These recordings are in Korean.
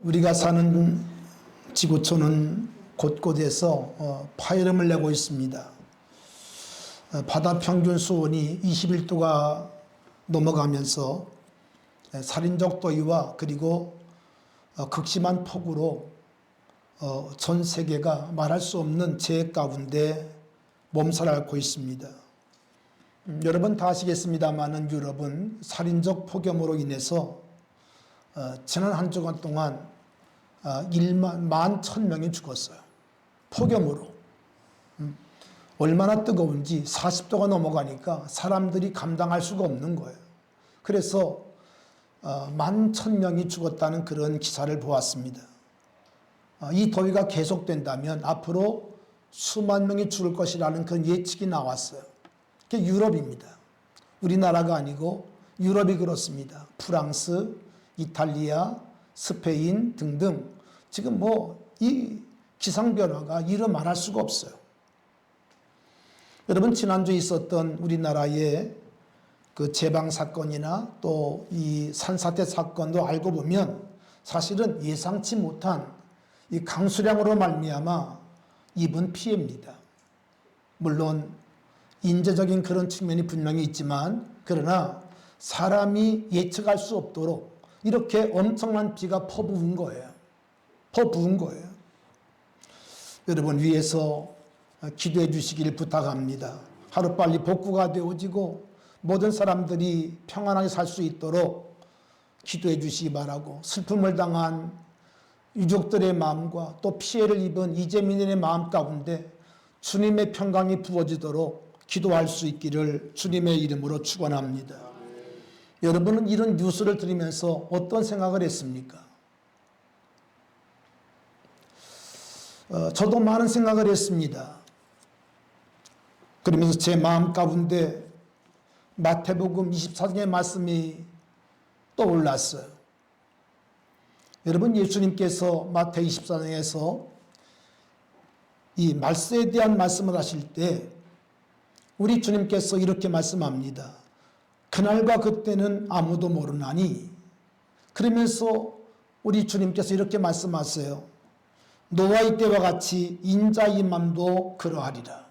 우리가 사는 지구촌은 곳곳에서 파열음을 내고 있습니다. 바다 평균 수온이 21도가 넘어가면서 살인적 더위와 그리고 극심한 폭우로 전 세계가 말할 수 없는 재해 가운데 몸살 앓고 있습니다. 여러분 다 아시겠습니다마는 유럽은 살인적 폭염으로 인해서 지난 한 주간 동안 1만 1,000명이 죽었어요. 폭염으로. 얼마나 뜨거운지 40도가 넘어가니까 사람들이 감당할 수가 없는 거예요. 그래서 11,000명이 죽었다는 그런 기사를 보았습니다. 이 더위가 계속된다면 앞으로 수만 명이 죽을 것이라는 그런 예측이 나왔어요. 그게 유럽입니다. 우리나라가 아니고 유럽이 그렇습니다. 프랑스, 이탈리아, 스페인 등등 지금 이 기상변화가 이루 말할 수가 없어요. 여러분 지난주에 있었던 우리나라의 그 재방 사건이나 또 이 산사태 사건도 알고 보면 사실은 예상치 못한 이 강수량으로 말미암아 입은 피해입니다. 물론 인재적인 그런 측면이 분명히 있지만 그러나 사람이 예측할 수 없도록 이렇게 엄청난 비가 퍼부은 거예요. 여러분 위에서 기도해 주시길 부탁합니다. 하루빨리 복구가 되어지고 모든 사람들이 평안하게 살 수 있도록 기도해 주시기 바라고 슬픔을 당한 유족들의 마음과 또 피해를 입은 이재민의 마음 가운데 주님의 평강이 부어지도록 기도할 수 있기를 주님의 이름으로 축원합니다. 여러분은 이런 뉴스를 들으면서 어떤 생각을 했습니까? 저도 많은 생각을 했습니다. 그러면서 제 마음 가운데 마태복음 24장의 말씀이 떠올랐어요. 여러분 예수님께서 마태 24장에서 이 말세에 대한 말씀을 하실 때 우리 주님께서 이렇게 말씀합니다. 그날과 그때는 아무도 모르나니 그러면서 우리 주님께서 이렇게 말씀하세요. 노아의 때와 같이 인자의 맘도 그러하리라.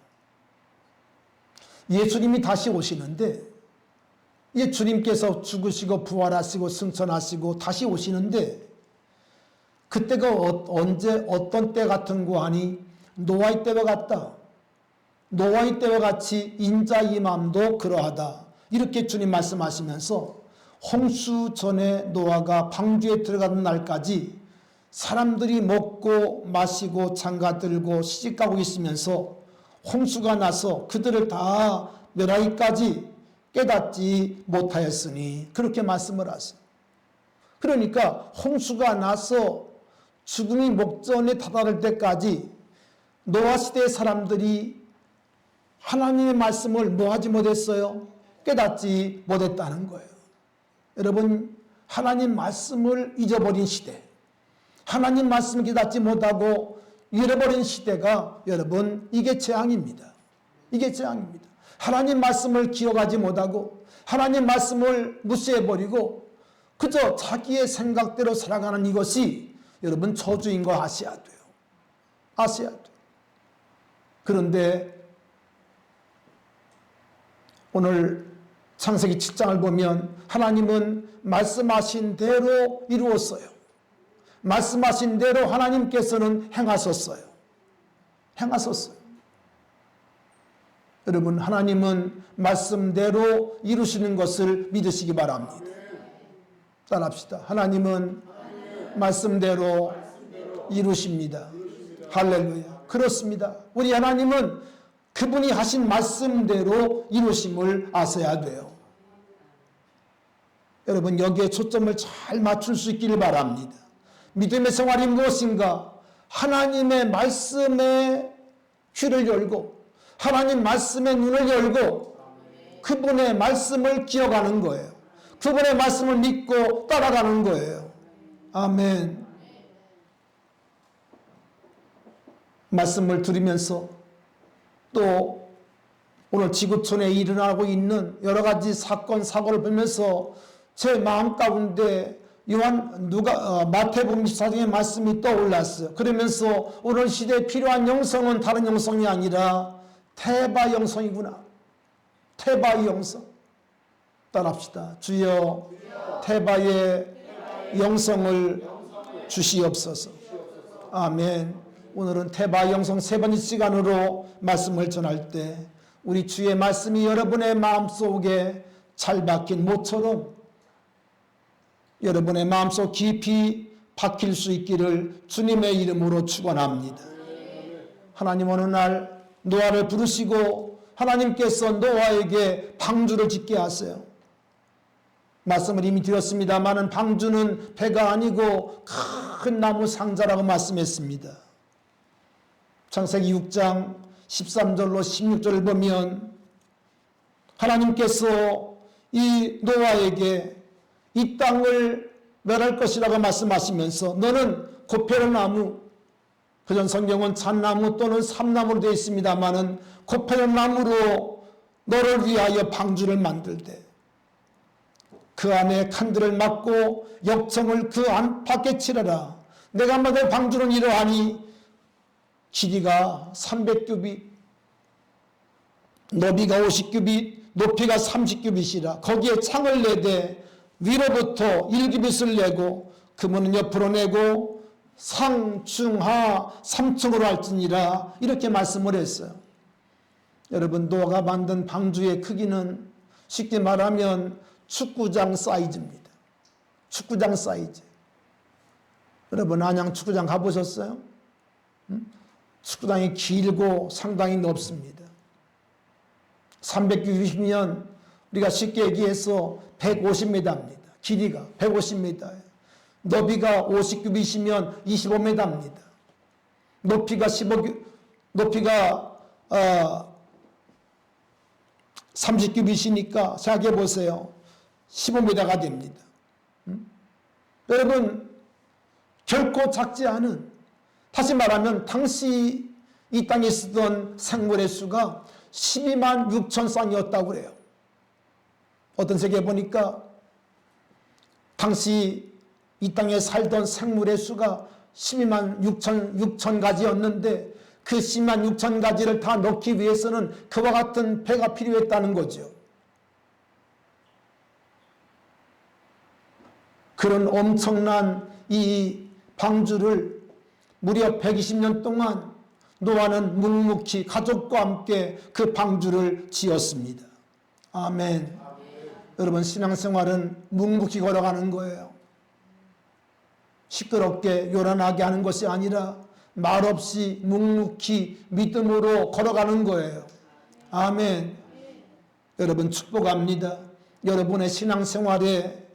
예수님이 다시 오시는데 주님께서 죽으시고 부활하시고 승천하시고 다시 오시는데 그때가 언제 어떤 때 같은고 하니 노아의 때와 같다. 노아의 때와 같이 인자의 맘도 그러하다. 이렇게 주님 말씀하시면서 홍수 전에 노아가 방주에 들어가는 날까지 사람들이 먹고 마시고 장가들고 시집가고 있으면서 홍수가 나서 그들을 다 멸하기까지 깨닫지 못하였으니 그렇게 말씀을 하세요. 그러니까 홍수가 나서 죽음이 목전에 다다를 때까지 노아 시대의 사람들이 하나님의 말씀을 뭐하지 못했어요? 깨닫지 못했다는 거예요. 여러분 하나님 말씀을 잊어버린 시대, 하나님 말씀을 깨닫지 못하고 잃어버린 시대가 여러분 이게 재앙입니다. 이게 재앙입니다. 하나님 말씀을 기억하지 못하고 하나님 말씀을 무시해버리고 그저 자기의 생각대로 살아가는 이것이 여러분 저주인 거 아셔야 돼요. 아셔야 돼요. 그런데 오늘 창세기 7장을 보면 하나님은 말씀하신 대로 이루었어요. 말씀하신 대로 하나님께서는 행하셨어요. 여러분 하나님은 말씀대로 이루시는 것을 믿으시기 바랍니다. 따라합시다. 하나님은 말씀대로 이루십니다. 할렐루야. 그렇습니다. 우리 하나님은 그분이 하신 말씀대로 이루심을 아셔야 돼요. 여러분 여기에 초점을 잘 맞출 수 있기를 바랍니다. 믿음의 생활이 무엇인가? 하나님의 말씀에 귀를 열고 하나님 말씀의 눈을 열고 그분의 말씀을 기억하는 거예요. 그분의 말씀을 믿고 따라가는 거예요. 아멘. 말씀을 들으면서 또 오늘 지구촌에 일어나고 있는 여러 가지 사건 사고를 보면서 제 마음 가운데 마태복음 24장의 말씀이 떠올랐어요. 그러면서 오늘 시대에 필요한 영성은 다른 영성이 아니라 태바 영성이구나. 태바의 영성. 따라합시다. 주여 태바의 영성을 주시옵소서. 아멘. 오늘은 태바 영성 세 번째 시간으로 말씀을 전할 때 우리 주의 말씀이 여러분의 마음속에 잘 박힌 못처럼 여러분의 마음속 깊이 박힐 수 있기를 주님의 이름으로 축원합니다. 하나님 어느 날 노아를 부르시고 하나님께서 노아에게 방주를 짓게 하세요. 말씀을 이미 드렸습니다마는 방주는 배가 아니고 큰 나무 상자라고 말씀했습니다. 창세기 6장 13절로 16절을 보면 하나님께서 이 노아에게 이 땅을 멸할 것이라고 말씀하시면서 너는 고페른 나무, 그전 성경은 잣나무 또는 삼나무로 되어 있습니다마는 고페른 나무로 너를 위하여 방주를 만들되 그 안에 칸들을 막고 역청을 그 안팎에 칠하라. 내가 만든 방주는 이러하니 길이가 300규빗, 너비가 50규빗, 높이가 30규빗이라. 거기에 창을 내되 위로부터 1규빗을 내고 그문은 옆으로 내고 상중하 3층으로 할지니라. 이렇게 말씀을 했어요. 여러분, 노아가 만든 방주의 크기는 쉽게 말하면 축구장 사이즈입니다. 축구장 사이즈. 여러분, 안양 축구장 가보셨어요? 축구장이 길고 상당히 넓습니다. 360면 우리가 쉽게 얘기해서 150m입니다. 길이가 150m예요. 너비가 50규빗이면 25m입니다. 높이가 30규빗이니까 생각해 보세요. 15m가 됩니다. 여러분, 결코 작지 않은, 다시 말하면 당시 이 땅에 쓰던 생물의 수가 12만 6천 쌍이었다고 그래요. 어떤 책에 보니까 당시 이 땅에 살던 생물의 수가 12만 6천 가지였는데 그 12만 6천 가지를 다 넣기 위해서는 그와 같은 배가 필요했다는 거죠. 그런 엄청난 이 방주를 무려 120년 동안 노아는 묵묵히 가족과 함께 그 방주를 지었습니다. 아멘. 여러분, 신앙생활은 묵묵히 걸어가는 거예요. 시끄럽게 요란하게 하는 것이 아니라 말없이 묵묵히 믿음으로 걸어가는 거예요. 아멘. 여러분, 축복합니다. 여러분의 신앙생활에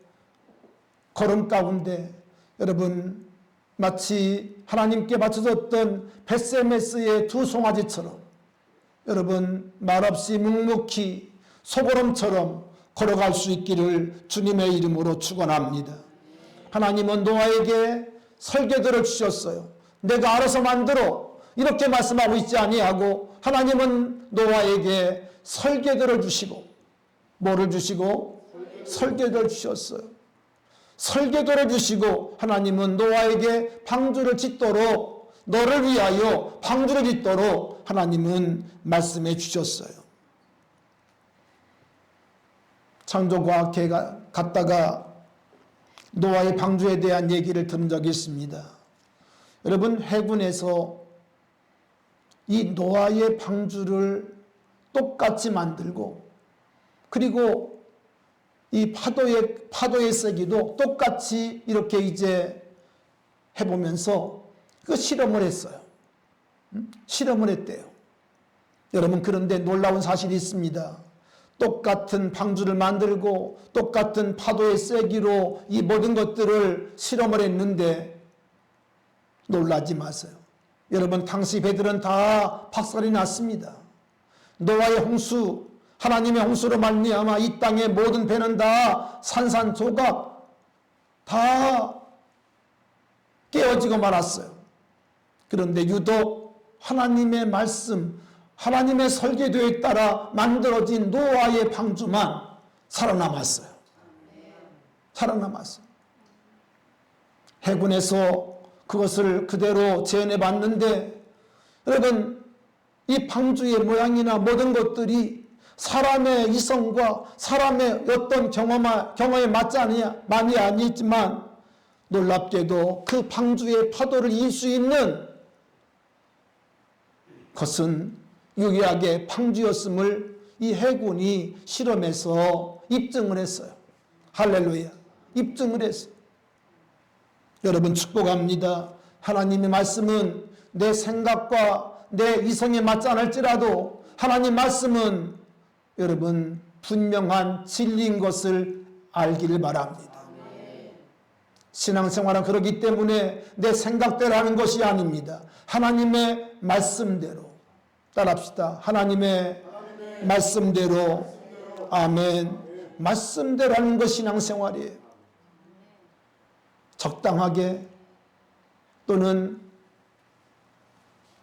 걸음 가운데 여러분 마치 하나님께 바쳐졌던 벳세메스의 두 송아지처럼 여러분 말없이 묵묵히 소보름처럼 걸어갈 수 있기를 주님의 이름으로 축원합니다. 하나님은 노아에게 설계도를 주셨어요. 내가 알아서 만들어 이렇게 말씀하고 있지 아니하고 하나님은 노아에게 설계도를 주시고 뭐를 주시고 설계도를 주셨어요. 설계도를 주시고 하나님은 노아에게 방주를 짓도록 너를 위하여 방주를 짓도록 하나님은 말씀해 주셨어요. 창조과학회 갔다가 노아의 방주에 대한 얘기를 들은 적이 있습니다. 여러분, 해군에서 이 노아의 방주를 똑같이 만들고 그리고 이 파도의 세기도 똑같이 이렇게 이제 해보면서 그 실험을 했어요. 실험을 했대요. 여러분, 그런데 놀라운 사실이 있습니다. 똑같은 방주를 만들고 똑같은 파도의 세기로 이 모든 것들을 실험을 했는데 놀라지 마세요. 여러분, 당시 배들은 다 박살이 났습니다. 노아의 홍수, 하나님의 홍수로 말미암아 이 땅의 모든 배는 다 산산조각 다 깨어지고 말았어요. 그런데 유독 하나님의 말씀, 하나님의 설계도에 따라 만들어진 노아의 방주만 살아남았어요. 살아남았어요. 해군에서 그것을 그대로 재현해 봤는데, 여러분, 이 방주의 모양이나 모든 것들이 사람의 이성과 사람의 어떤 경험에 맞지 많이 아니지만, 놀랍게도 그 방주의 파도를 이길 수 있는 것은 유일하게 방주였음을 이 해군이 실험해서 입증을 했어요. 할렐루야. 입증을 했어요. 여러분, 축복합니다. 하나님의 말씀은 내 생각과 내 이성에 맞지 않을지라도 하나님 말씀은 여러분 분명한 진리인 것을 알기를 바랍니다. 신앙생활은 그렇기 때문에 내 생각대로 하는 것이 아닙니다. 하나님의 말씀대로 따라합시다. 하나님의 말씀대로, 아멘, 말씀대로 하는 것이 신앙생활이에요. 적당하게 또는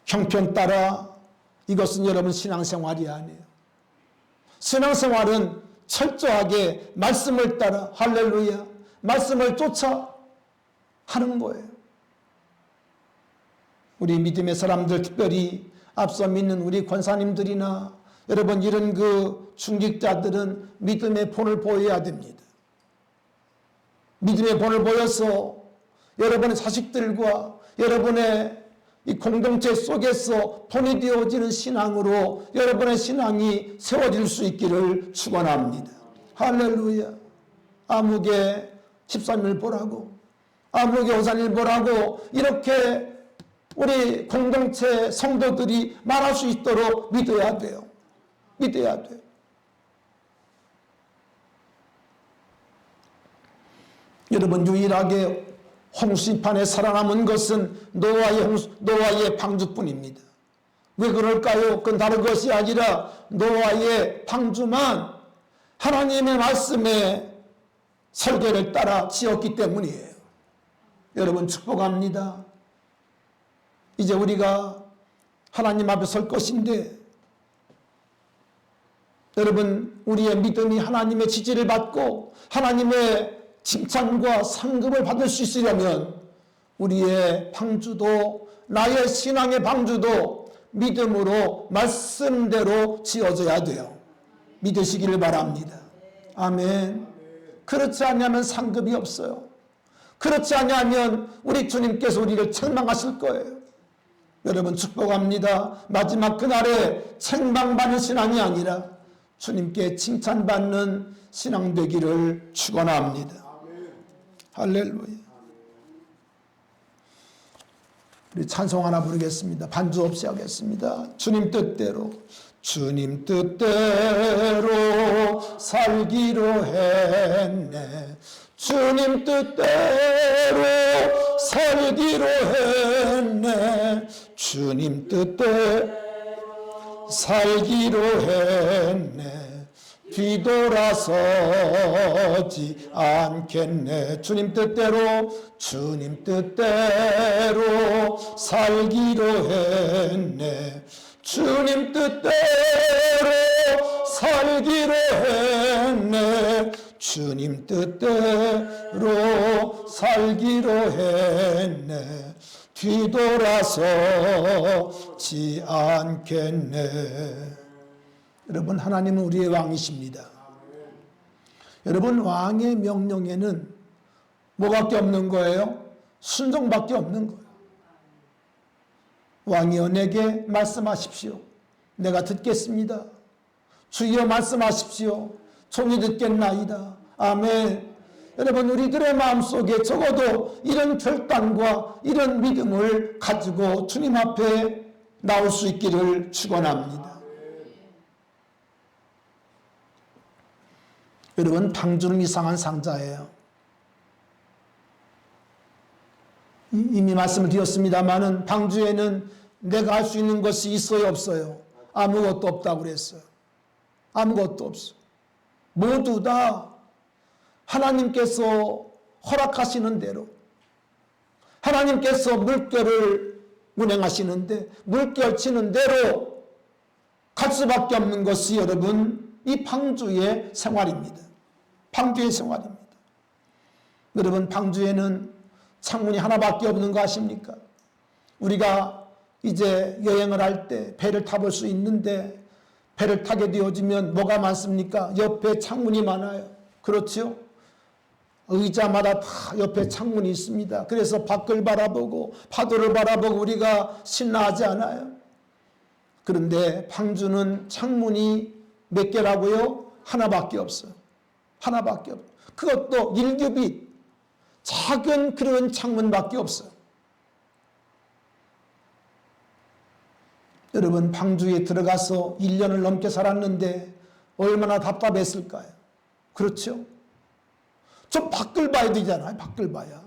형편 따라, 이것은 여러분 신앙생활이 아니에요. 신앙생활은 철저하게 말씀을 따라, 할렐루야, 말씀을 쫓아 하는 거예요. 우리 믿음의 사람들, 특별히 앞서 믿는 우리 권사님들이나 여러분 이런 그 중직자들은 믿음의 본을 보여야 됩니다. 믿음의 본을 보여서 여러분의 자식들과 여러분의 이 공동체 속에서 본이 되어지는 신앙으로 여러분의 신앙이 세워질 수 있기를 축원합니다. 할렐루야. 아무개 집사님을 보라고, 아무개 호사님을 보라고 이렇게 우리 공동체 성도들이 말할 수 있도록 믿어야 돼요. 믿어야 돼요. 여러분, 유일하게 홍수판에 살아남은 것은 노아의 방주뿐입니다. 왜 그럴까요? 그건 다른 것이 아니라 노아의 방주만 하나님의 말씀에 설계를 따라 지었기 때문이에요. 여러분, 축복합니다. 이제 우리가 하나님 앞에 설 것인데, 여러분, 우리의 믿음이 하나님의 지지를 받고 하나님의 칭찬과 상급을 받을 수 있으려면 우리의 방주도, 나의 신앙의 방주도 믿음으로 말씀대로 지어져야 돼요. 믿으시기를 바랍니다. 아멘. 그렇지 않으면 상급이 없어요. 그렇지 않으면 우리 주님께서 우리를 책망하실 거예요. 여러분, 축복합니다. 마지막 그날에 책망받는 신앙이 아니라 주님께 칭찬받는 신앙 되기를 축원합니다. 할렐루야. 우리 찬송 하나 부르겠습니다. 반주 없이 하겠습니다. 주님 뜻대로, 주님 뜻대로 살기로 했네. 주님 뜻대로 살기로 했네. 주님 뜻대로 살기로 했네. 뒤돌아서지 않겠네. 주님 뜻대로, 주님 뜻대로 살기로 했네. 주님 뜻대로 살기로 했네. 주님 뜻대로 살기로 했네. 뒤돌아서지 않겠네. 여러분, 하나님은 우리의 왕이십니다. 여러분, 왕의 명령에는 뭐밖에 없는 거예요? 순종밖에 없는 거예요. 왕이여 내게 말씀하십시오. 내가 듣겠습니다. 주여 말씀하십시오. 종이 듣겠나이다. 아멘. 여러분, 우리들의 마음속에 적어도 이런 결단과 이런 믿음을 가지고 주님 앞에 나올 수 있기를 축원합니다. 여러분, 방주는 이상한 상자예요. 이미 말씀을 드렸습니다마는 방주에는 내가 할 수 있는 것이 있어요, 없어요? 아무것도 없다고 그랬어요. 아무것도 없어. 모두 다 하나님께서 허락하시는 대로, 하나님께서 물결을 운행하시는데 물결 치는 대로 갈 수밖에 없는 것이 여러분 이 방주의 생활입니다. 방주의 생활입니다. 여러분, 방주에는 창문이 하나밖에 없는 거 아십니까? 우리가 이제 여행을 할 때 배를 타볼 수 있는데 배를 타게 되어지면 뭐가 많습니까? 옆에 창문이 많아요. 그렇죠? 의자마다 다 옆에 창문이 있습니다. 그래서 밖을 바라보고 파도를 바라보고 우리가 신나하지 않아요? 그런데 방주는 창문이 몇 개라고요? 하나밖에 없어요. 하나밖에 없어요. 그것도 1규빗 작은 그런 창문밖에 없어요. 여러분, 방주에 들어가서 1년을 넘게 살았는데 얼마나 답답했을까요? 그렇죠? 좀 밖을 봐야 되잖아요. 밖을 봐야.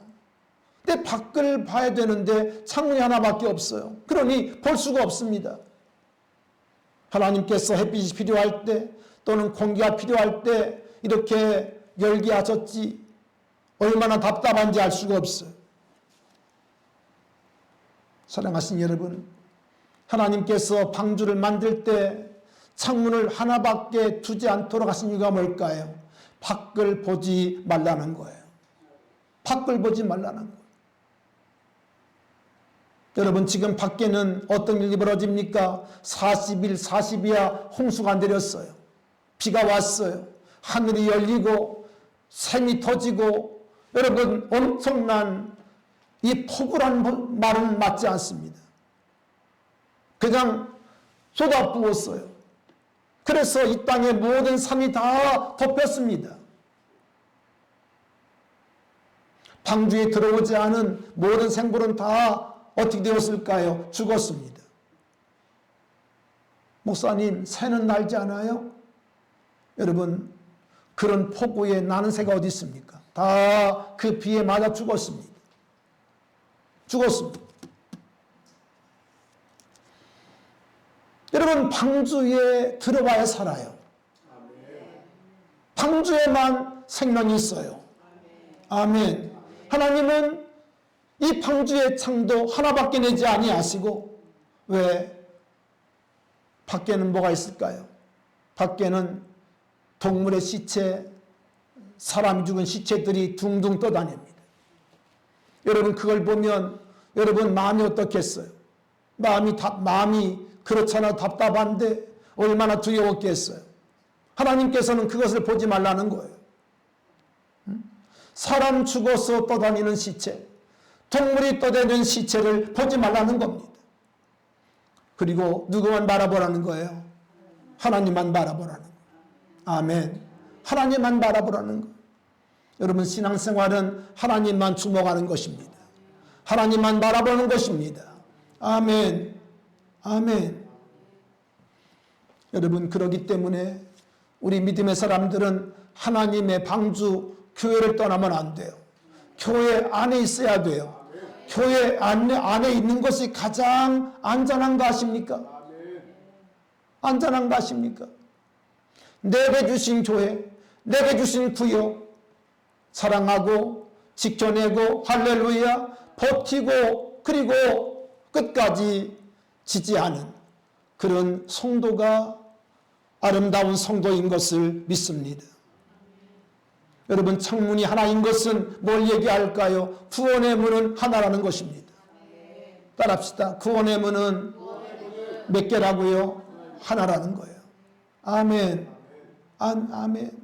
근데 밖을 봐야 되는데 창문이 하나밖에 없어요. 그러니 볼 수가 없습니다. 하나님께서 햇빛이 필요할 때 또는 공기가 필요할 때 이렇게 열게 하셨지 얼마나 답답한지 알 수가 없어요. 사랑하신 여러분, 하나님께서 방주를 만들 때 창문을 하나밖에 두지 않도록 하신 이유가 뭘까요? 밖을 보지 말라는 거예요. 밖을 보지 말라는 거예요. 여러분, 지금 밖에는 어떤 일이 벌어집니까? 40일, 40이야 홍수가 내렸어요. 비가 왔어요. 하늘이 열리고 샘이 터지고 여러분, 엄청난 이 폭우란 말은 맞지 않습니다. 그냥 쏟아부었어요. 그래서 이 땅의 모든 산이 다 덮였습니다. 방주에 들어오지 않은 모든 생물은 다 어떻게 되었을까요? 죽었습니다. 목사님, 새는 날지 않아요? 여러분, 그런 폭우에 나는 새가 어디 있습니까? 다 그 비에 맞아 죽었습니다. 죽었습니다. 여러분, 방주에 들어와야 살아요. 방주에만 생명이 있어요. 아멘. 하나님은 이 방주의 창도 하나밖에 내지 아니하시고, 왜? 밖에는 뭐가 있을까요? 밖에는 동물의 시체, 사람이 죽은 시체들이 둥둥 떠다닙니다. 여러분, 그걸 보면 여러분 마음이 어떻겠어요? 마음이 그렇잖아 답답한데 얼마나 두려웠겠어요. 하나님께서는 그것을 보지 말라는 거예요. 사람 죽어서 떠다니는 시체, 동물이 떠다니는 시체를 보지 말라는 겁니다. 그리고 누구만 바라보라는 거예요? 하나님만 바라보라는 거예요. 아멘. 하나님만 바라보라는 거예요. 여러분, 신앙생활은 하나님만 주목하는 것입니다. 하나님만 바라보는 것입니다. 아멘. 아멘. 여러분, 그러기 때문에 우리 믿음의 사람들은 하나님의 방주 교회를 떠나면 안 돼요. 교회 안에 있어야 돼요. 교회 안에 있는 것이 가장 안전한 거 아십니까? 안전한 거 아십니까? 내게 주신 교회, 내게 주신 구역, 사랑하고 지켜내고 할렐루야 버티고 그리고 끝까지 지지하는 그런 성도가 아름다운 성도인 것을 믿습니다. 여러분, 창문이 하나인 것은 뭘 얘기할까요? 구원의 문은 하나라는 것입니다. 따라합시다. 구원의 문은 몇 개라고요? 하나라는 거예요. 아멘. 아멘.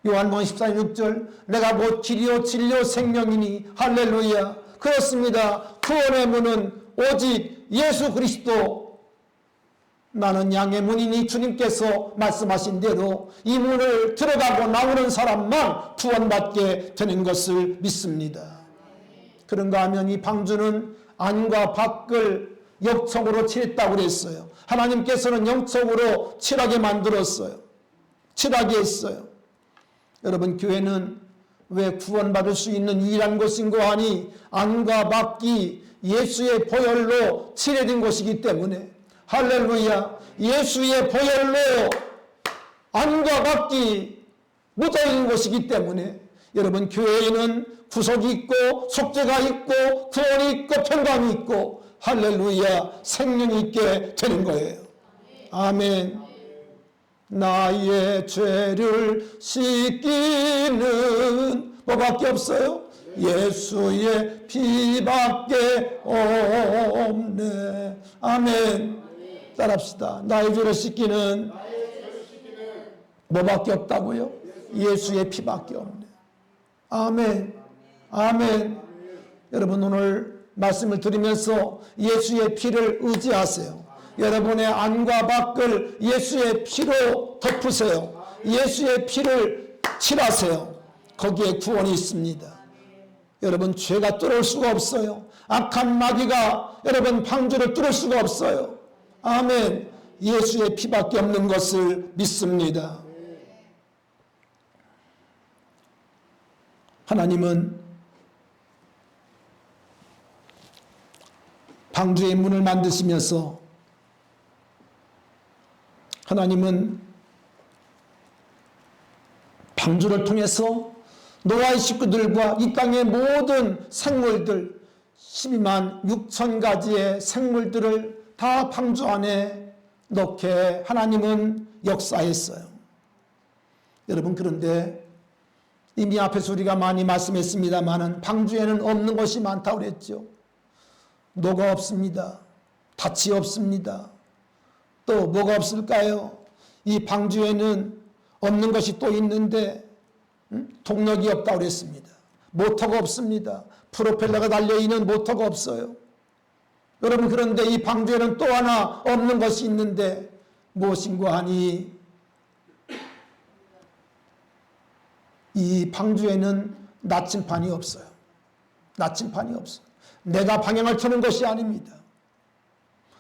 요한복음 14장 6절, 내가 곧 길이요 진리요 생명이니 할렐루야. 그렇습니다. 구원의 문은 오직 예수 그리스도, 나는 양의 문이니 주님께서 말씀하신 대로 이 문을 들어가고 나오는 사람만 구원받게 되는 것을 믿습니다. 그런가 하면 이 방주는 안과 밖을 역청으로 칠했다고 그랬어요. 하나님께서는 영적으로 칠하게 만들었어요. 칠하게 했어요. 여러분, 교회는 왜 구원받을 수 있는 유일한 곳인고 하니 안과 밖이 예수의 보혈로 칠해진 곳이기 때문에, 할렐루야, 예수의 보혈로 안과 밖이 묻어있는 곳이기 때문에 여러분, 교회에는 구속이 있고 속죄가 있고 구원이 있고 평강이 있고 할렐루야 생명이 있게 되는 거예요. 아멘. 나의 죄를 씻기는 뭐밖에 없어요? 예수의 피밖에 없네. 아멘. 따라합시다. 나의 죄를 씻기는 뭐밖에 없다고요? 예수의 피밖에 없네. 아멘. 아멘. 여러분 오늘 말씀을 들으면서 예수의 피를 의지하세요. 여러분의 안과 밖을 예수의 피로 덮으세요. 예수의 피를 칠하세요. 거기에 구원이 있습니다. 여러분 죄가 뚫을 수가 없어요. 악한 마귀가 여러분 방주를 뚫을 수가 없어요. 아멘. 예수의 피밖에 없는 것을 믿습니다. 하나님은 방주의 문을 만드시면서 하나님은 방주를 통해서 노아의 식구들과 이 땅의 모든 생물들 12만 6천 가지의 생물들을 다 방주 안에 넣게 하나님은 역사했어요. 여러분 그런데 이미 앞에서 우리가 많이 말씀했습니다마는 방주에는 없는 것이 많다고 그랬죠. 노가 없습니다. 닻이 없습니다. 또 뭐가 없을까요? 이 방주에는 없는 것이 또 있는데 동력이 없다고 그랬습니다. 모터가 없습니다. 프로펠러가 달려있는 모터가 없어요. 여러분 그런데 이 방주에는 또 하나 없는 것이 있는데 무엇인가 하니 이 방주에는 나침판이 없어요. 나침판이 없어요. 내가 방향을 트는 것이 아닙니다.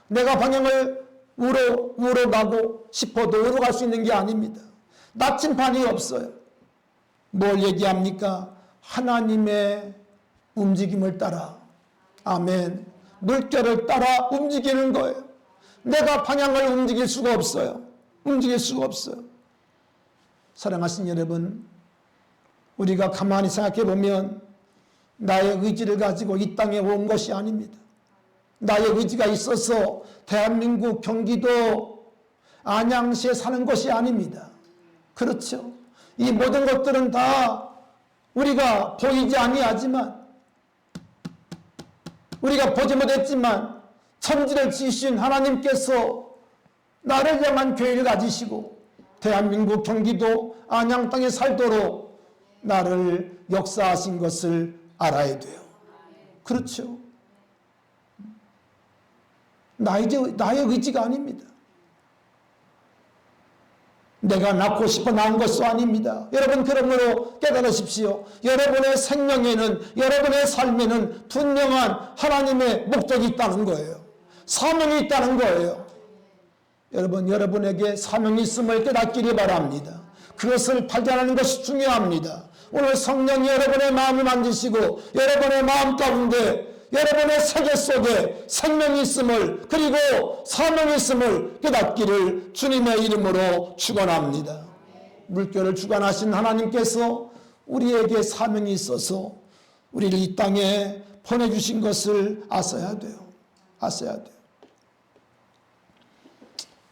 내가 방향을 우로 가고 싶어도 우로 갈 수 있는 게 아닙니다. 나침판이 없어요. 뭘 얘기합니까? 하나님의 움직임을 따라, 아멘, 물결을 따라 움직이는 거예요. 내가 방향을 움직일 수가 없어요. 움직일 수가 없어요. 사랑하신 여러분, 우리가 가만히 생각해 보면 나의 의지를 가지고 이 땅에 온 것이 아닙니다. 나의 의지가 있어서 대한민국 경기도 안양시에 사는 것이 아닙니다. 그렇죠. 이 모든 것들은 다 우리가 보이지 아니하지만 우리가 보지 못했지만 천지를 지으신 하나님께서 나를 향한 계획을 가지시고 대한민국 경기도 안양 땅에 살도록 나를 역사하신 것을 알아야 돼요. 그렇죠. 나의 의지가 아닙니다. 내가 낳고 싶어 낳은 것도 아닙니다. 여러분 그러므로 깨달으십시오. 여러분의 생명에는, 여러분의 삶에는 분명한 하나님의 목적이 있다는 거예요. 사명이 있다는 거예요. 여러분, 여러분에게 사명이 있음을 깨닫기를 바랍니다. 그것을 발견하는 것이 중요합니다. 오늘 성령이 여러분의 마음을 만지시고 여러분의 마음 가운데 여러분의 세계 속에 생명이 있음을, 그리고 사명이 있음을 깨닫기를 주님의 이름으로 축원합니다. 물결을 주관하신 하나님께서 우리에게 사명이 있어서 우리를 이 땅에 보내주신 것을 아셔야 돼요. 아셔야 돼요.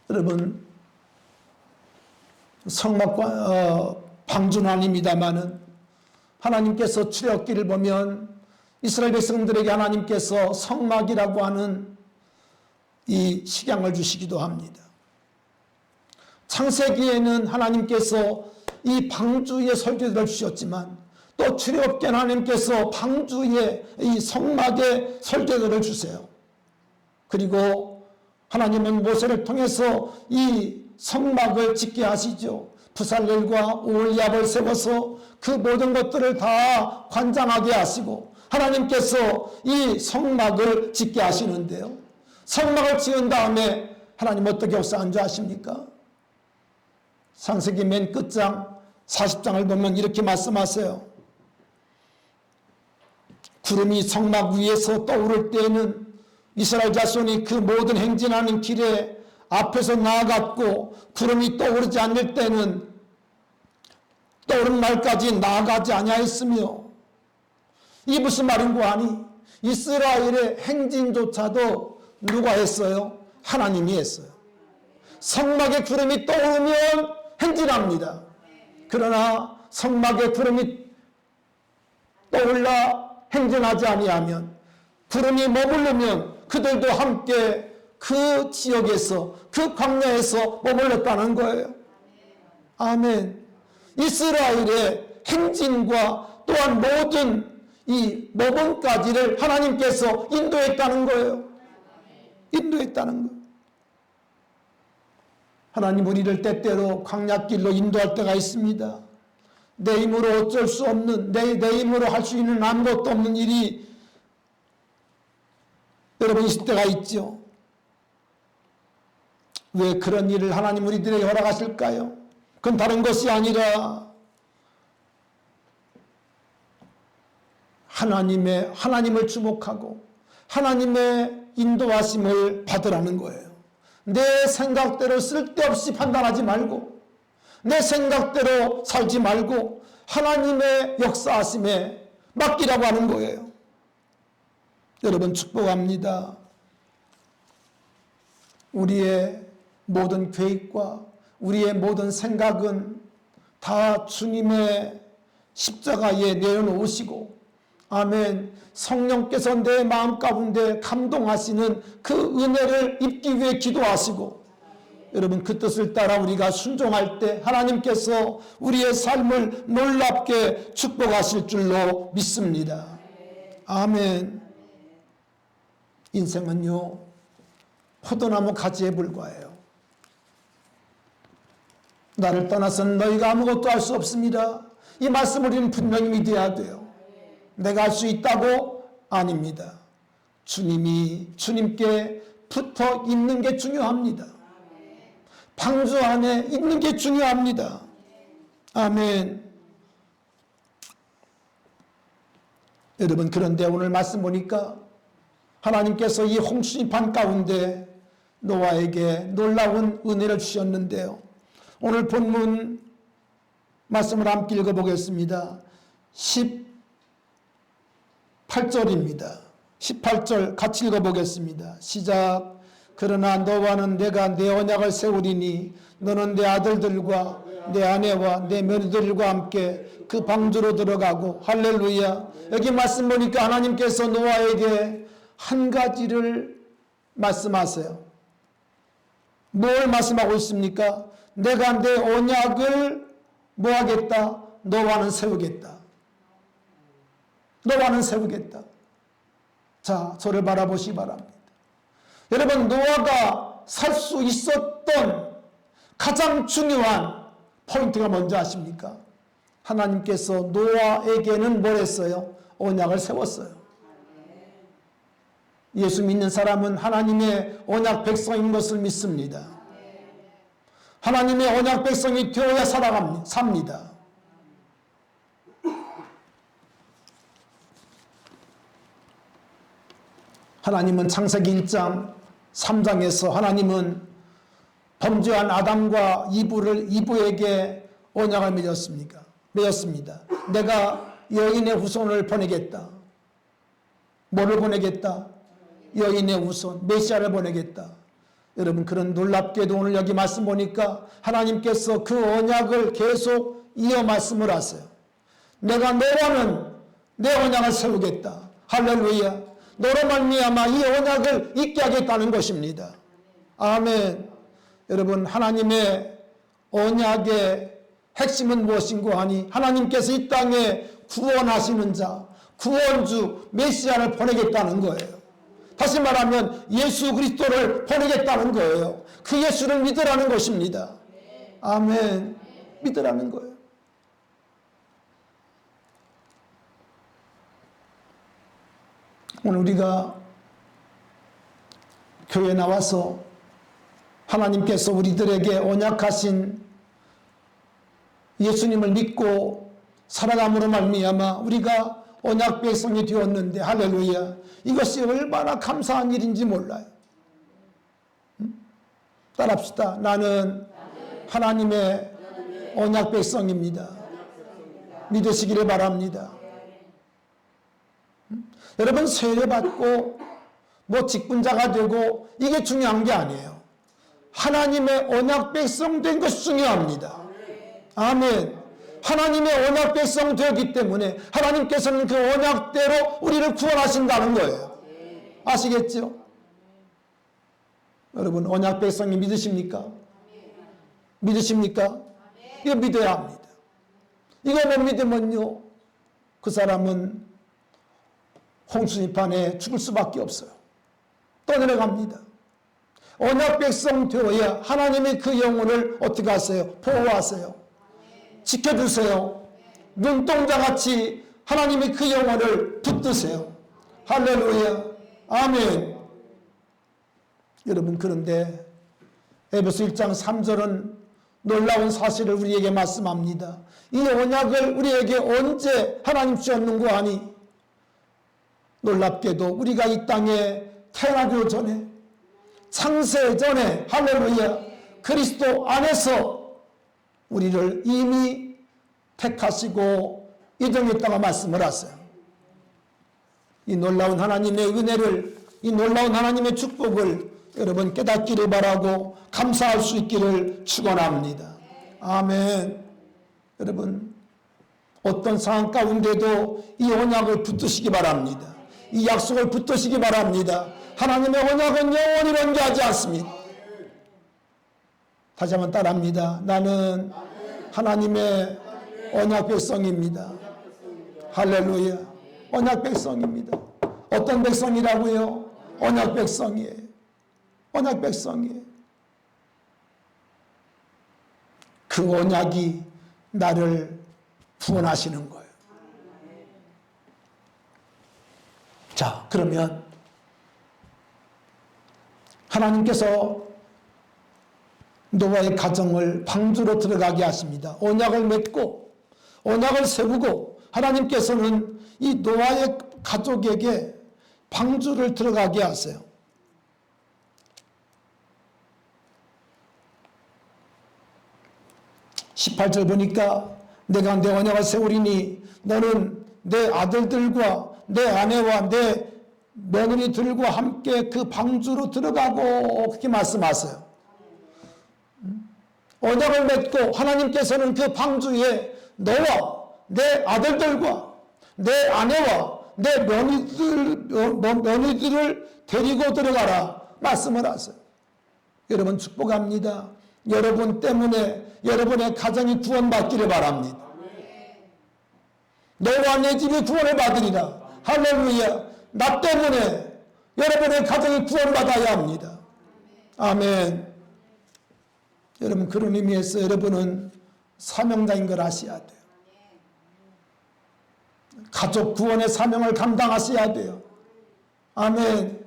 여러분, 성막과 방주는 아닙니다마는 하나님께서 출애굽기를 보면 이스라엘 백성들에게 하나님께서 성막이라고 하는 이 식양을 주시기도 합니다. 창세기에는 하나님께서 이 방주의 설계도를 주셨지만 또 출애굽기에는 하나님께서 방주의 이 성막의 설계도를 주세요. 그리고 하나님은 모세를 통해서 이 성막을 짓게 하시죠. 부살렐과 오홀리압을 세워서 그 모든 것들을 다 관장하게 하시고 하나님께서 이 성막을 짓게 하시는데요. 성막을 지은 다음에 하나님 어떻게 역사한 줄 아십니까? 창세기 맨 끝장 40장을 보면 이렇게 말씀하세요. 구름이 성막 위에서 떠오를 때에는 이스라엘 자손이 그 모든 행진하는 길에 앞에서 나아갔고, 구름이 떠오르지 않을 때는 떠오른 날까지 나아가지 아니하였으며, 이 무슨 말인고 하니 이스라엘의 행진조차도 누가 했어요? 하나님이 했어요. 성막에 구름이 떠오르면 행진합니다. 그러나 성막에 구름이 떠올라 행진하지 아니하면, 구름이 머무르면 그들도 함께 그 지역에서, 그 광야에서 머물렀다는 거예요. 아멘. 이스라엘의 행진과 또한 모든 이 모범까지를 하나님께서 인도했다는 거예요. 인도했다는 거예요. 하나님 우리를 때때로 광야길로 인도할 때가 있습니다. 내 힘으로 어쩔 수 없는, 내 힘으로 할 수 있는 아무것도 없는 일이 여러분 있을 때가 있죠. 왜 그런 일을 하나님 우리들에게 허락하실까요? 그건 다른 것이 아니라 하나님을 주목하고 하나님의 인도하심을 받으라는 거예요. 내 생각대로 쓸데없이 판단하지 말고, 내 생각대로 살지 말고 하나님의 역사하심에 맡기라고 하는 거예요. 여러분 축복합니다. 우리의 모든 계획과 우리의 모든 생각은 다 주님의 십자가에 내어놓으시고, 아멘, 성령께서 내 마음 가운데 감동하시는 그 은혜를 입기 위해 기도하시고, 여러분 그 뜻을 따라 우리가 순종할 때 하나님께서 우리의 삶을 놀랍게 축복하실 줄로 믿습니다. 아멘. 인생은요, 포도나무 가지에 불과해요. 나를 떠나서는 너희가 아무것도 할 수 없습니다. 이 말씀을 우리는 분명히 믿어야 돼요. 내가 할 수 있다고? 아닙니다. 주님께 붙어 있는 게 중요합니다. 방주 안에 있는 게 중요합니다. 아멘. 여러분, 그런데 오늘 말씀 보니까 하나님께서 이 홍수잎한 가운데 노아에게 놀라운 은혜를 주셨는데요. 오늘 본문 말씀을 함께 읽어보겠습니다. 18절입니다. 18절 같이 읽어보겠습니다. 시작. 그러나 너와는 내가 내 언약을 세우리니 너는 내 아들들과 내 아내와 내 며느리들과 함께 그 방주로 들어가고. 할렐루야. 여기 말씀 보니까 하나님께서 노아에게 한 가지를 말씀하세요. 뭘 말씀하고 있습니까? 내가 내 언약을 뭐 하겠다? 너와는 세우겠다. 너와는 세우겠다. 자, 저를 바라보시기 바랍니다. 여러분, 노아가 살 수 있었던 가장 중요한 포인트가 뭔지 아십니까? 하나님께서 노아에게는 뭘 했어요? 언약을 세웠어요. 예수 믿는 사람은 하나님의 언약 백성인 것을 믿습니다. 하나님의 언약 백성이 되어야 삽니다. 하나님은 창세기 1장 3장에서 하나님은 범죄한 아담과 이브에게 언약을 맺었습니다. 내가 여인의 후손을 보내겠다. 뭐를 보내겠다? 여인의 후손, 메시아를 보내겠다. 여러분, 그런 놀랍게도 오늘 여기 말씀 보니까 하나님께서 그 언약을 계속 이어 말씀을 하세요. 내가 너와는 내 언약을 세우겠다. 할렐루야. 너로 말미암아 이 언약을 잊게 하겠다는 것입니다. 아멘. 여러분, 하나님의 언약의 핵심은 무엇인고 하니 하나님께서 이 땅에 구원하시는 자, 구원주 메시아를 보내겠다는 거예요. 다시 말하면 예수 그리스도를 보내겠다는 거예요. 그 예수를 믿으라는 것입니다. 아멘. 믿으라는 거예요. 오늘 우리가 교회에 나와서 하나님께서 우리들에게 언약하신 예수님을 믿고 살아감으로 말미암아 우리가 언약 백성이 되었는데, 할렐루야, 이것이 얼마나 감사한 일인지 몰라요. 따라합시다. 나는 하나님의 언약 백성입니다. 믿으시기를 바랍니다. 여러분, 세례받고 뭐 직분자가 되고 이게 중요한 게 아니에요. 하나님의 언약 백성 된 것이 중요합니다. 아멘. 하나님의 언약 백성 되었기 때문에 하나님께서는 그 언약대로 우리를 구원하신다는 거예요. 아시겠죠? 여러분, 언약 백성이 믿으십니까? 믿으십니까? 이거 믿어야 합니다. 이거 못 믿으면요, 그 사람은 홍수심판에 죽을 수밖에 없어요. 떠내려갑니다. 언약 백성 되어야 하나님이 그 영혼을 어떻게 하세요? 보호하세요. 지켜주세요. 눈동자같이 하나님이 그 영혼을 붙드세요. 할렐루야. 아멘. 여러분, 그런데 에베소 1장 3절은 놀라운 사실을 우리에게 말씀합니다. 이 언약을 우리에게 언제 하나님 주셨는고 하니, 놀랍게도 우리가 이 땅에 태어나기 전에, 창세 전에, 할렐루야, 그리스도 안에서 우리를 이미 택하시고 예정했다고 말씀을 하세요. 이 놀라운 하나님의 은혜를, 이 놀라운 하나님의 축복을 여러분 깨닫기를 바라고 감사할 수 있기를 축원합니다. 아멘. 여러분, 어떤 상황 가운데도 이 언약을 붙드시기 바랍니다. 이 약속을 붙드시기 바랍니다. 하나님의 언약은 영원히 변개하지 않습니다. 다시 한번 따라합니다. 나는 하나님의 언약 백성입니다. 할렐루야. 언약 백성입니다. 어떤 백성이라고요? 언약 백성이에요. 언약 백성이에요. 그 언약이 나를 구원하시는 거예요. 자, 그러면 하나님께서 노아의 가정을 방주로 들어가게 하십니다. 언약을 맺고 언약을 세우고 하나님께서는 이 노아의 가족에게 방주를 들어가게 하세요. 18절 보니까 내가 내 언약을 세우리니 너는 내 아들들과 내 아내와 내 며느리들과 함께 그 방주로 들어가고, 그렇게 말씀하세요. 언약을 맺고 하나님께서는 그 방주에 너와 내 아들들과 내 아내와 내 며느리들을 데리고 들어가라 말씀을 하세요. 여러분, 축복합니다. 여러분 때문에 여러분의 가정이 구원받기를 바랍니다. 너와 내 집이 구원을 받으리라. 할렐루야. 나 때문에 여러분의 가정이 구원받아야 합니다. 아멘. 여러분, 그런 의미에서 여러분은 사명자인 걸 아셔야 돼요. 가족 구원의 사명을 감당하셔야 돼요. 아멘.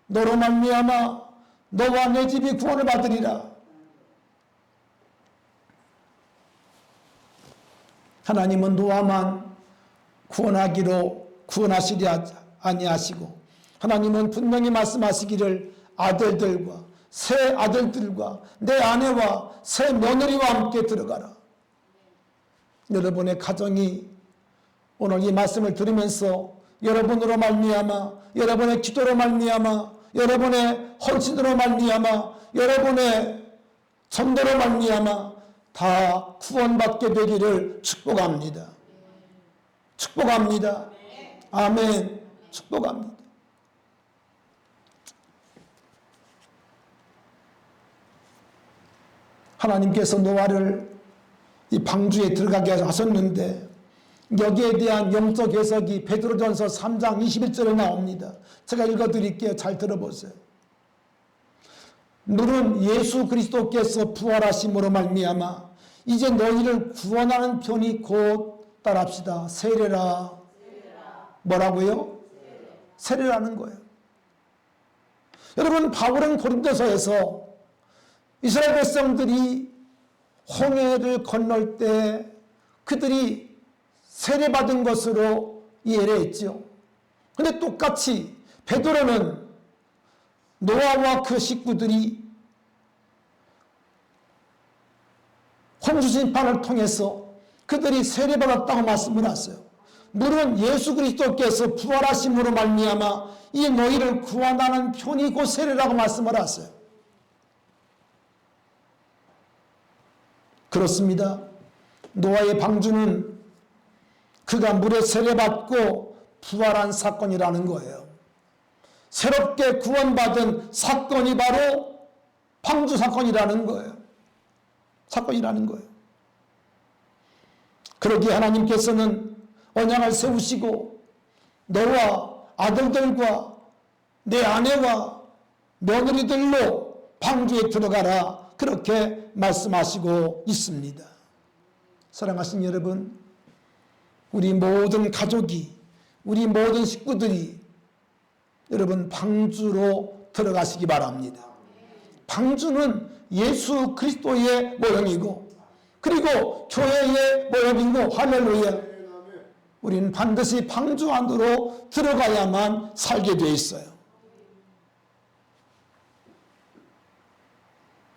너로 말미암아 너와 내 집이 구원을 받으리라. 하나님은 노아만 구원하시리 아니하시고, 하나님은 분명히 말씀하시기를 아들들과 새 아들들과 내 아내와 새 며느리와 함께 들어가라. 여러분의 가정이 오늘 이 말씀을 들으면서 여러분으로 말미암아, 여러분의 기도로 말미암아, 여러분의 헌신으로 말미암아, 여러분의 전도로 말미암아 다 구원받게 되기를 축복합니다. 축복합니다. 아멘. 축복합니다. 하나님께서 노아를 이 방주에 들어가게 하셨는데, 여기에 대한 영적 해석이 베드로전서 3장 21절에 나옵니다. 제가 읽어드릴게요. 잘 들어보세요. 너는 예수 그리스도께서 부활하심으로 말미암아 이제 너희를 구원하는 편이 곧 따라합시다. 세례라. 뭐라고요? 세례라는 거예요. 여러분, 바울은 고린도서에서 이스라엘 백성들이 홍해를 건널 때 그들이 세례받은 것으로 이해를 했죠. 그런데 똑같이 베드로는 노아와 그 식구들이 홍수심판을 통해서 그들이 세례받았다고 말씀을 하세요. 물은 예수 그리스도께서 부활하심으로 말미암아 이 너희를 구원하는 편이 곧 세례라고 말씀을 하세요. 그렇습니다. 노아의 방주는 그가 물에 세례받고 부활한 사건이라는 거예요. 새롭게 구원받은 사건이 바로 방주 사건이라는 거예요. 사건이라는 거예요. 그러기에 하나님께서는 언약을 세우시고 너와 아들들과 내 아내와 며느리들로 방주에 들어가라, 그렇게 말씀하시고 있습니다. 사랑하신 여러분, 우리 모든 가족이, 우리 모든 식구들이 여러분 방주로 들어가시기 바랍니다. 방주는 예수 그리스도의 모형이고, 그리고 교회의 모형이고, 할렐루야. 우리는 반드시 방주 안으로 들어가야만 살게 되어 있어요.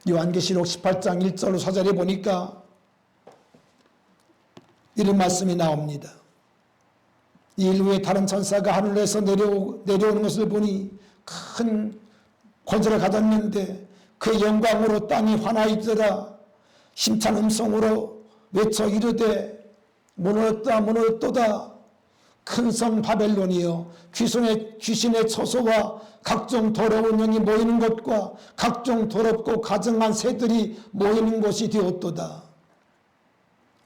요한계시록 18장 1절로 4절에 보니까 이런 말씀이 나옵니다. 이 일 후에 다른 천사가 하늘에서 내려오는 것을 보니 큰 권세를 가졌는데 그 영광으로 땅이 환하이더라. 힘찬 음성으로 외쳐 이르되 무너졌다 무너졌도다. 큰 성 바벨론이여, 귀신의 처소와 각종 더러운 영이 모이는 곳과 각종 더럽고 가증한 새들이 모이는 곳이 되었도다.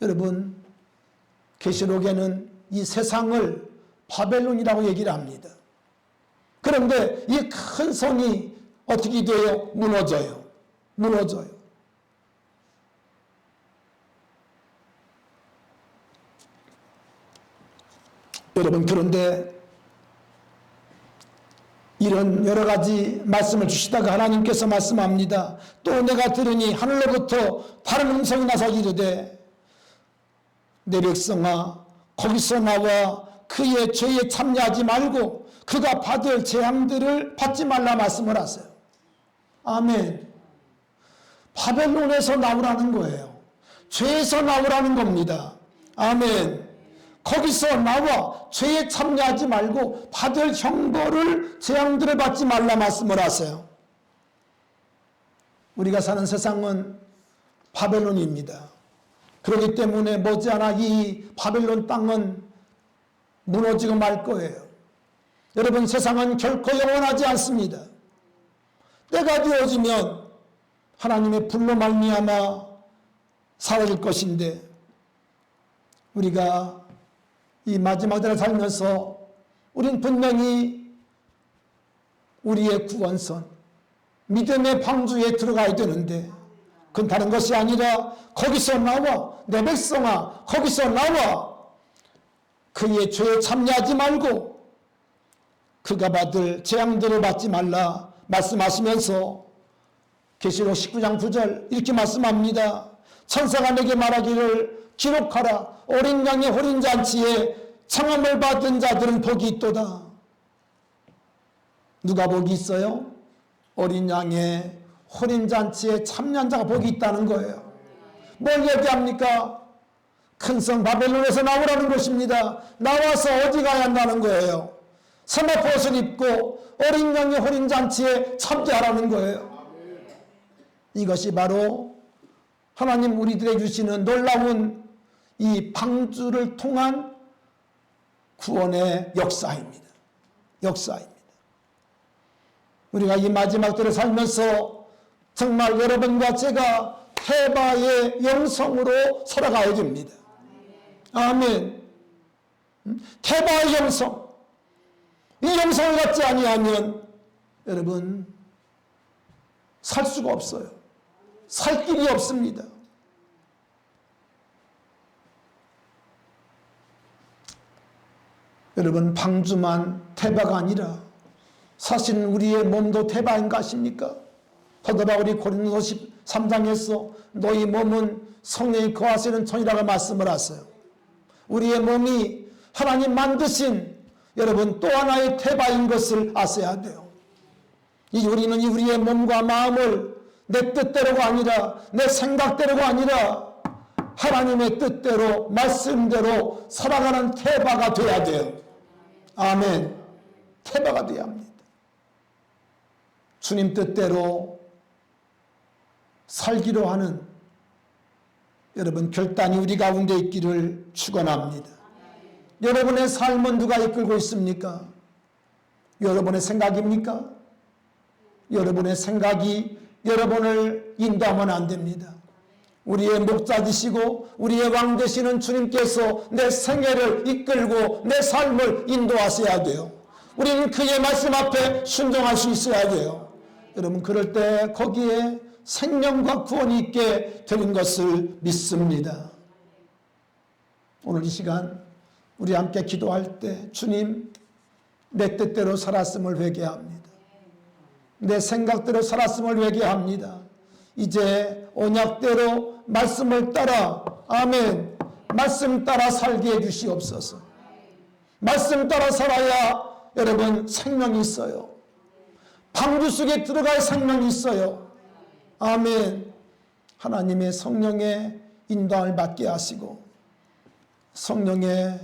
여러분, 계시록에는 이 세상을 바벨론이라고 얘기를 합니다. 그런데 이 큰 성이 어떻게 돼요? 무너져요. 무너져요. 여러분, 그런데 이런 여러 가지 말씀을 주시다가 하나님께서 말씀합니다. 또 내가 들으니 하늘로부터 다른 음성이 나서 이르되 내 백성아, 거기서 나와 그의 죄에 참여하지 말고 그가 받을 재앙들을 받지 말라 말씀을 하세요. 아멘. 바벨론에서 나오라는 거예요. 죄에서 나오라는 겁니다. 아멘. 거기서 나와 죄에 참여하지 말고 받을 형벌을, 재앙들을 받지 말라 말씀을 하세요. 우리가 사는 세상은 바벨론입니다. 그렇기 때문에 머지않아 이 바벨론 땅은 무너지고 말 거예요. 여러분, 세상은 결코 영원하지 않습니다. 때가 되어지면 하나님의 불로 말미암아 사라질 것인데, 우리가 이 마지막 때를 살면서 우린 분명히 우리의 구원선, 믿음의 방주에 들어가야 되는데, 그건 다른 것이 아니라 거기서 나와, 내 백성아 거기서 나와 그의 죄에 참여하지 말고 그가 받을 재앙들을 받지 말라 말씀하시면서 계시록 19장 9절 이렇게 말씀합니다. 천사가 내게 말하기를 기록하라. 어린 양의 호린잔치에 청함을 받은 자들은 복이 있도다. 누가 복이 있어요? 어린 양의 호린잔치에 참여한 자가 복이 있다는 거예요. 뭘 얘기합니까? 큰 성 바벨론에서 나오라는 것입니다. 나와서 어디 가야 한다는 거예요? 세마포옷을 입고 어린 양의 호린잔치에 참여하라는 거예요. 이것이 바로 하나님 우리들에게 주시는 놀라운 이 방주를 통한 구원의 역사입니다. 역사입니다. 우리가 이 마지막 때를 살면서 정말 여러분과 제가 태바의 영성으로 살아가야 됩니다. 아멘. 태바의 영성. 이 영성을 갖지 아니하면 여러분 살 수가 없어요. 살 길이 없습니다. 여러분, 방주만 태바가 아니라 사실은 우리의 몸도 태바인가 하십니까? 사도 바울이 고린도서 13장에서 너희 몸은 성령이 거하시는 천이라고 말씀을 하세요. 우리의 몸이 하나님 만드신 여러분 또 하나의 태바인 것을 아셔야 돼요. 우리는 우리의 몸과 마음을 내 뜻대로가 아니라 내 생각대로가 아니라 하나님의 뜻대로 말씀대로 살아가는 태바가 되어야 돼요. 아멘. 태바가 되어야 합니다. 주님 뜻대로 살기로 하는 여러분 결단이 우리 가운데 있기를 축원합니다. 여러분의 삶은 누가 이끌고 있습니까? 여러분의 생각입니까? 여러분의 생각이 여러분을 인도하면 안 됩니다. 우리의 목자 되시고 우리의 왕 되시는 주님께서 내 생애를 이끌고 내 삶을 인도하셔야 돼요. 우리는 그의 말씀 앞에 순종할 수 있어야 돼요. 여러분 그럴 때 거기에 생명과 구원이 있게 되는 것을 믿습니다. 오늘 이 시간 우리 함께 기도할 때 주님 내 뜻대로 살았음을 회개합니다. 내 생각대로 살았음을 회개합니다. 이제 언약대로 말씀을 따라 아멘 말씀 따라 살게 해주시옵소서. 말씀 따라 살아야 여러분 생명이 있어요. 방주 속에 들어갈 생명이 있어요. 아멘. 하나님의 성령의 인도함을 받게 하시고 성령의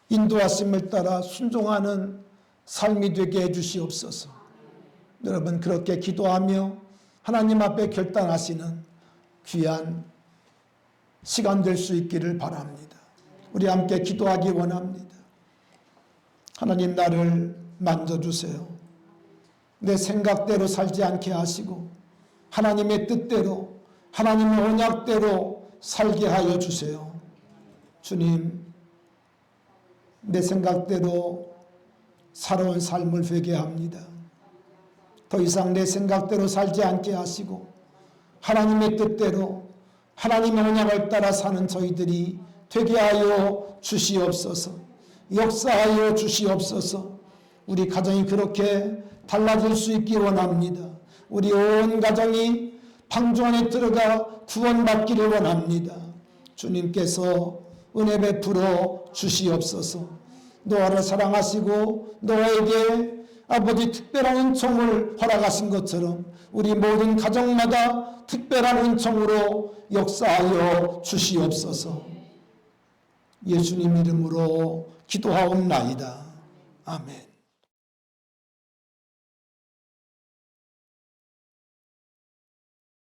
인도하심을 따라 순종하는 삶이 되게 해주시옵소서. 여러분 그렇게 기도하며 하나님 앞에 결단하시는 귀한 시간 될 수 있기를 바랍니다. 우리 함께 기도하기 원합니다. 하나님 나를 만져주세요. 내 생각대로 살지 않게 하시고 하나님의 뜻대로 하나님의 언약대로 살게 하여 주세요. 주님 내 생각대로 살아온 삶을 회개합니다. 더 이상 내 생각대로 살지 않게 하시고 하나님의 뜻대로 하나님의 언약을 따라 사는 저희들이 되게 하여 주시옵소서. 역사하여 주시옵소서. 우리 가정이 그렇게 달라질 수 있기 원합니다. 우리 온 가정이 방주 안에 들어가 구원받기를 원합니다. 주님께서 은혜 베풀어 주시옵소서. 노아를 사랑하시고 노아에게 아버지 특별한 은총을 허락하신 것처럼 우리 모든 가정마다 특별한 은총으로 역사하여 주시옵소서. 예수님 이름으로 기도하옵나이다. 아멘.